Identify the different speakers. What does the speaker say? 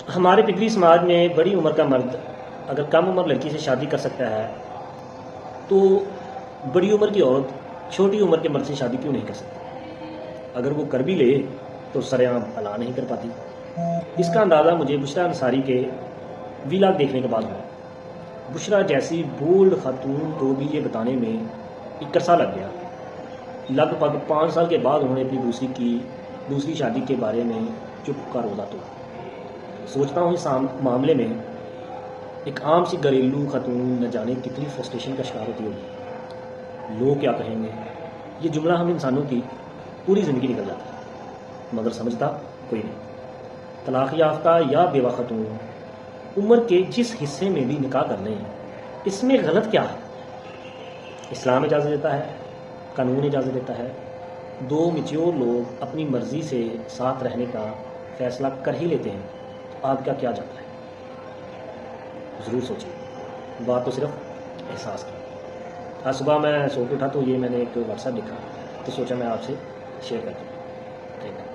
Speaker 1: ہمارے پدری سماج میں بڑی عمر کا مرد اگر کم عمر لڑکی سے شادی کر سکتا ہے تو بڑی عمر کی عورت چھوٹی عمر کے مرد سے شادی کیوں نہیں کر سکتی؟ اگر وہ کر بھی لے تو سرعام الا نہیں کر پاتی۔ اس کا اندازہ مجھے بشریٰ انصاری کے ویلاگ دیکھنے کے بعد ہوا۔ بشریٰ جیسی بولڈ خاتون کو بھی یہ بتانے میں ایک عرصہ لگ گیا۔ لگ بھگ 5 سال کے بعد انہوں نے اپنی دوسری شادی کے بارے میں چپ کا روزہ توڑا۔ سوچتا ہوں اس معاملے میں ایک عام سی گھریلو خاتون نہ جانے کتنی فرسٹریشن کا شکار ہوتی ہوگی۔ لوگ کیا کہیں گے، یہ جملہ ہم انسانوں کی پوری زندگی نکل جاتا ہے، مگر سمجھتا کوئی نہیں۔ طلاق یافتہ یا بیوہ خاتون عمر کے جس حصے میں بھی نکاح کر لیں، اس میں غلط کیا ہے؟ اسلام اجازت دیتا ہے، قانون اجازت دیتا ہے۔ 2 میچور لوگ اپنی مرضی سے ساتھ رہنے کا فیصلہ کر ہی لیتے ہیں، تو آپ کا کیا جاتا ہے؟ ضرور سوچیں، بات تو صرف احساس کی۔ آج صبح میں سو کے اٹھا تو یہ میں نے ایک واٹس ایپ لکھا، تو سوچا میں آپ سے شیئر کر دوں۔ Thank you.